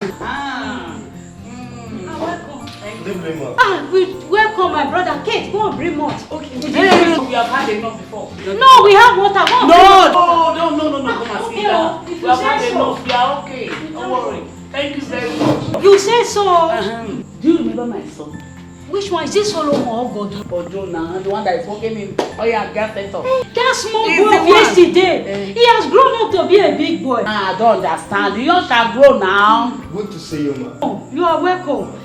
Welcome. Thank you. Welcome, my brother. Kate, go and bring more. Okay. We have had enough before. No, we have water. No. Come and sit down. If We have had so. enough. We are okay. Don't worry. Thank you very much. You say so. Do you remember my son? Which one is this Solomon or God? Ojo now, the one that is working in gas center. That small He's boy the of one. yesterday. He has grown up to be a big boy. I don't understand. The young shall grow now. Good to see you, ma. Oh, you are welcome.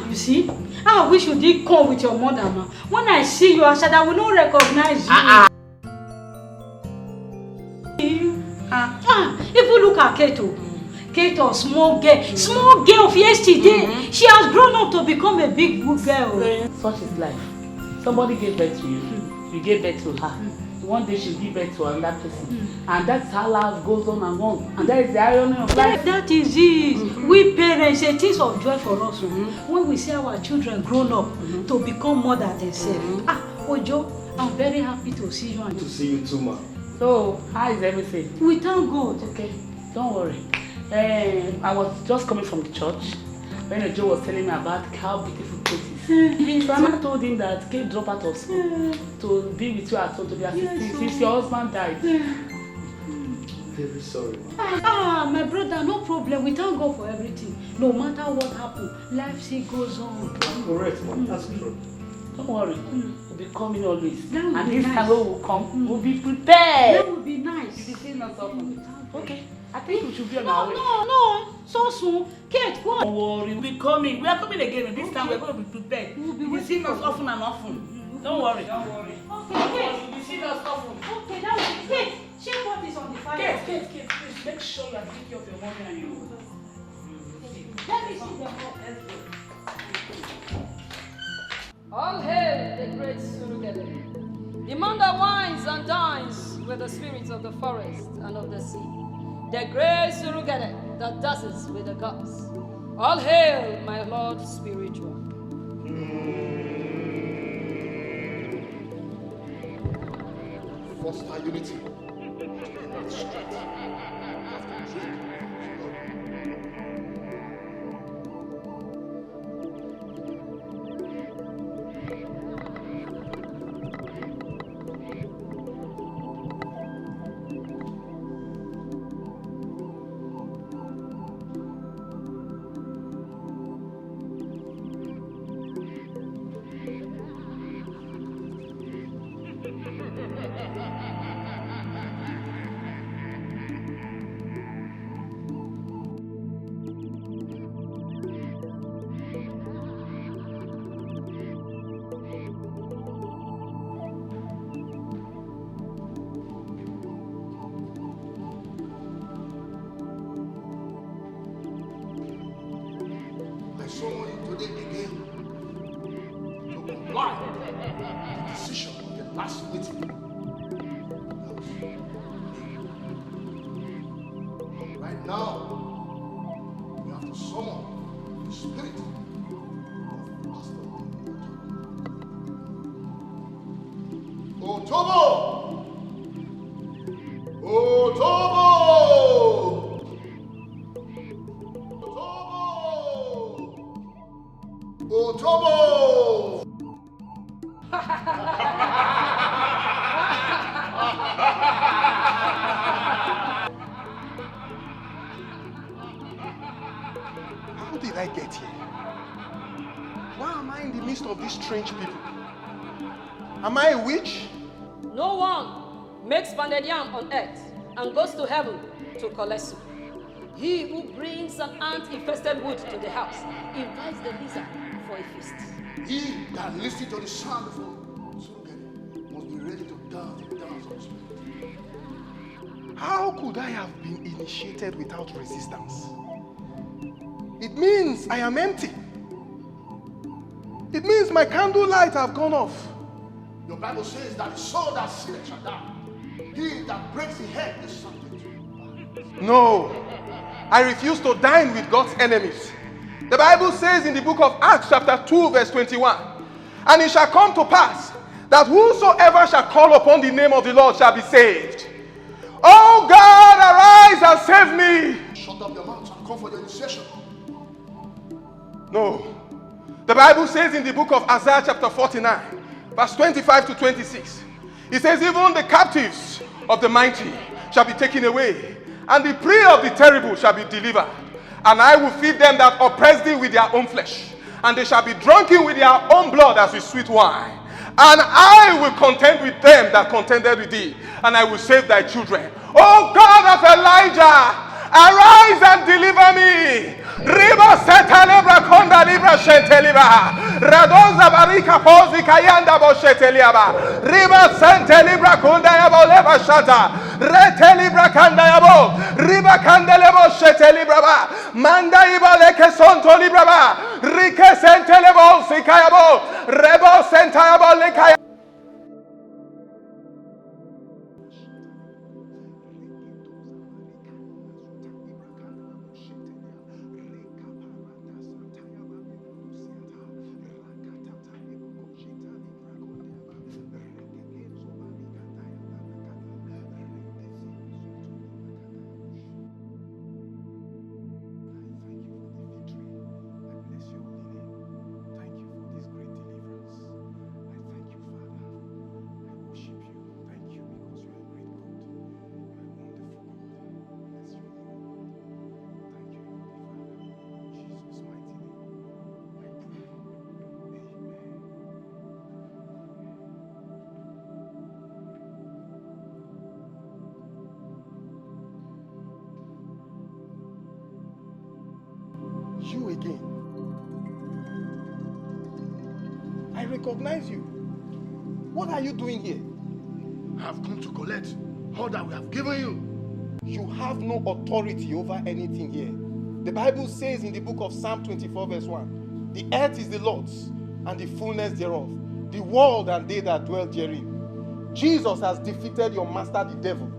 You see? I wish you did come with your mother now. When I see you outside, I will not recognize you. If you look at Kato, Kato, small girl of yesterday. She has grown up to become a big good girl. Such is life. Somebody gave birth to you. You gave birth to her. One day she'll give birth to another person. And that's how life goes on and on. And that is the irony of life. That is it. We parents, it is of joy for us when we see our children grown up to become more than themselves. Ojo, I'm very happy to see you. Good to see you too, ma. So, how is everything? We thank God. Okay, don't worry. I was just coming from the church when Joe was telling me about how beautiful Kate is. So I told him that Kate dropped out of school to be with you at home to be assisting since your husband died. Very sorry, ma. My brother, no problem. We thank God for everything. No matter what happens, life still goes on. Correct, ma. That's true. Don't worry. We'll be coming always. That would and be this nice. time when we'll come, we'll be prepared. That would be nice. You'll be seeing us often. Okay. I think we should be on No, our way. no. So soon. Kate, go on. Don't worry, we'll be coming. We are coming again, and this time we're going to be prepared. We'll be You'll be seeing us often and often. Don't worry. Okay, You'll be seeing us often. Okay, that would be Kate. Check what is on the fire. Kate, please make sure you are taking care of your mommy and you. Let me see them. All hail the great Surugede, the man that wines and dines with the spirits of the forest and of the sea, the great Surugede that dances with the gods. All hail, my Lord spiritual. Foster unity. I summon you today again to comply with the decision of the last meeting. Right now, we have to summon the spirit of Pastor Otobo! Otobo! Otobo! How did I get here? Why am I in the midst of these strange people? Am I a witch? No one makes pounded yam on earth and goes to heaven to collect soup. He who brings an ant-infested wood to the house invites the lizard for a feast. He that listens to the sound of Surugede must be ready to dance the dance of the spirit. How could I have been initiated without resistance? It means I am empty. It means my candle light have gone off. Your Bible says that the soul that sinneth shall die. He that breaks the head is subject to. No, I refuse to dine with God's enemies. The Bible says in the book of Acts chapter 2 verse 21, and it shall come to pass that whosoever shall call upon the name of the Lord shall be saved. Oh God, arise and save me. Shut up your mouth and come for your initiation. No. The Bible says in the book of Isaiah chapter 49, verse 25 to 26, it says, even the captives of the mighty shall be taken away, and the prey of the terrible shall be delivered. And I will feed them that oppress thee with their own flesh, and they shall be drunken with their own blood as with sweet wine. And I will contend with them that contended with thee, and I will save thy children. O God of Elijah, arise and deliver me. Riba seta libra konda libra shenteliba. Radoza barika pozi kayanda bo sheteliaba. Riba sente libra konda yabo leba shata. Rete libra kanda yabo. Riba kanda lebo shetelibra ba. Manda iba leke sonto libra ba. Rike sente lebo sikayabo. Rebo senta yabo lekaya. You again. I recognize you. What are you doing here? I have come to collect all that we have given you. You have no authority over anything here. The Bible says in the book of Psalm 24 verse 1, the earth is the Lord's and the fullness thereof, the world and they that dwell therein. Jesus has defeated your master the devil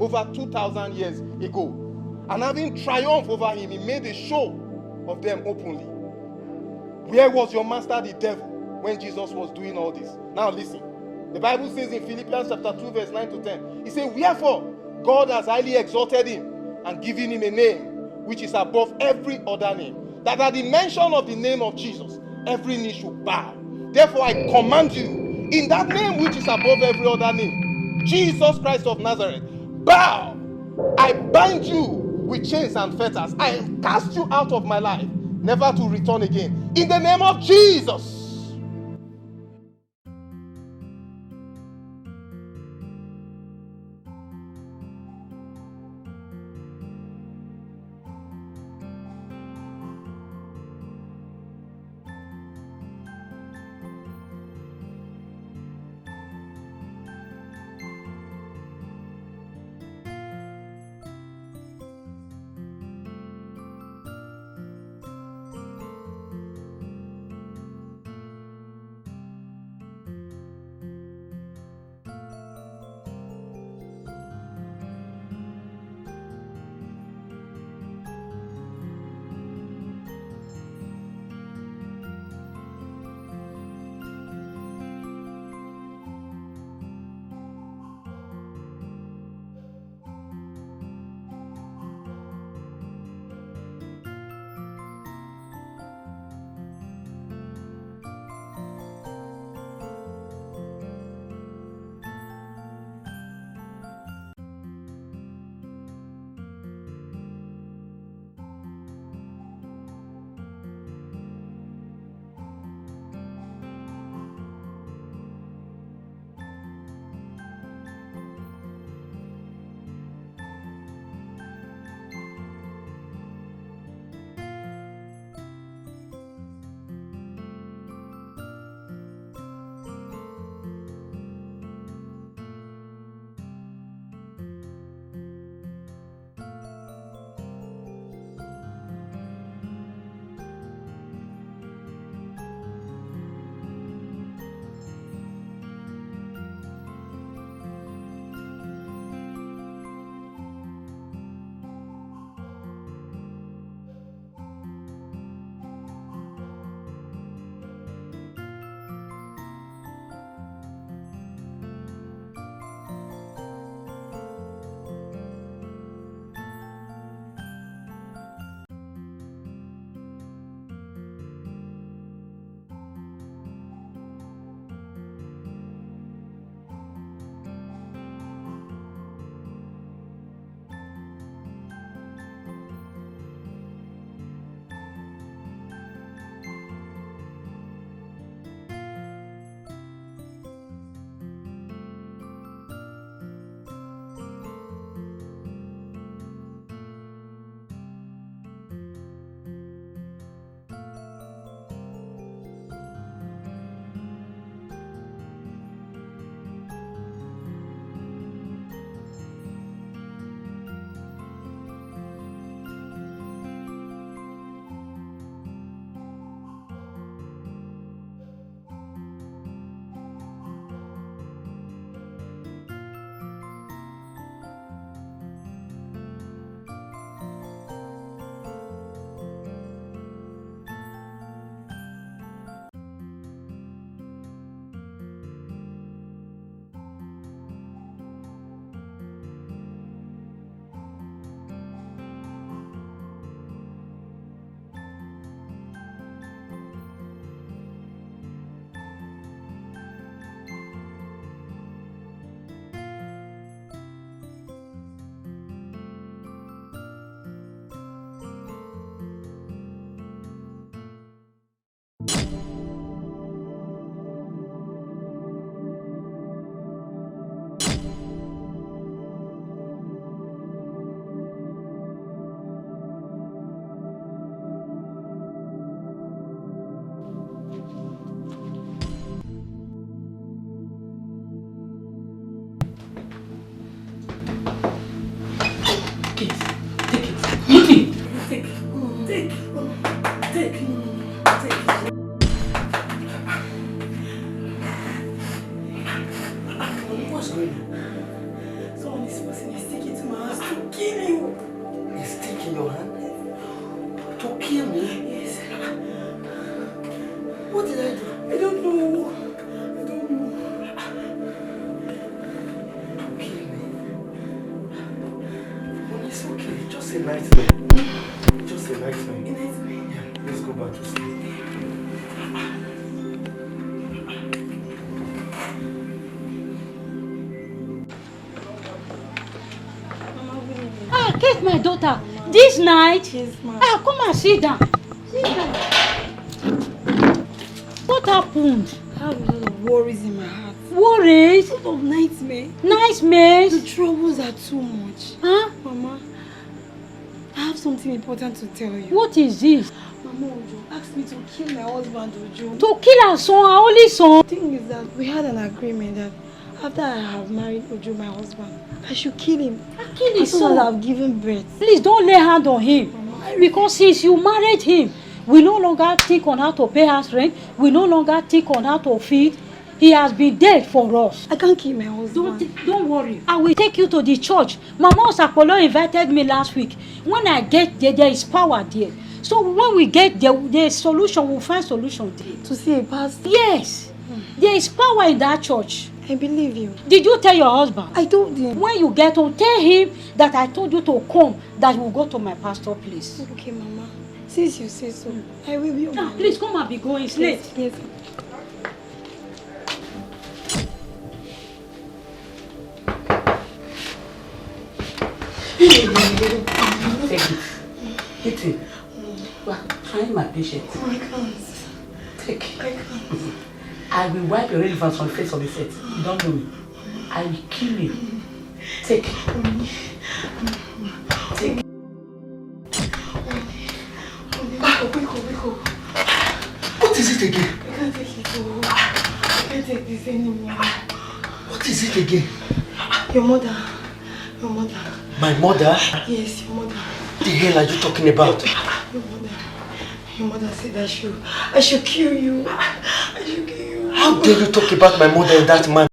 over 2,000 years ago. And having triumphed over him, he made a show of them openly. Where was your master the devil when Jesus was doing all this? Now listen. The Bible says in Philippians chapter 2 verse 9 to 10, he said, wherefore God has highly exalted him and given him a name which is above every other name, that at the mention of the name of Jesus every knee should bow. Therefore I command you, in that name which is above every other name, Jesus Christ of Nazareth, bow. I bind you with chains and fetters. I cast you out of my life, never to return again. In the name of Jesus. Take. What's going on? Someone is forcing a stick into my house to kill you. A stick in your hand? To kill me? Yes. What did I do? I don't know. I don't know. To kill me? Well, it's okay. Just a nightmare. Just a nightmare. A nightmare? Yeah, let's go back to sleep. Ah, Kate, my daughter. This night? Yes, ma'am. Ah, come and sit down. Sit down. What happened? I have a lot of worries in my heart. Worries? A lot of nightmares. Nightmares? The troubles are too much. Huh? Mama, I have something important to tell you. What is this? Mama Ojo asked me to kill my husband, Ojo. To kill our son, our only son. The thing is that we had an agreement that after I have married Ojo, my husband, I should kill him. Kill his As soon as son. I've given birth. Please don't lay hand on him. Because since you married him, we no longer think on how to pay house rent. We no longer think on how to feed. He has been dead for us. I can't kill my husband. Don't worry. I will take you to the church. Mama Osapolo invited me last week. When I get there, there is power there. So when we get there, the solution, we'll find solution there. To see a pastor? Yes. There is power in that church. I believe you. Did you tell your husband? I told him. When you get home, tell him that I told you to come, that we'll go to my pastor place. Okay, Mama. Since you say so, I will be on my Now, way. please come and be going. It's late. Yes. Take it. Hit it. You are trying my patience. I can't. Take. I can't. I will wipe your relevance on the face of the set. You don't know me. I will kill you. Take. Take. Wake up. What is it again? I can't take it. Oh. I can't take this anymore. What is it again? Your mother. My mother? Yes, your mother. What the hell are you talking about? Your mother said I should kill you. I should kill you. How dare you talk about my mother in that manner?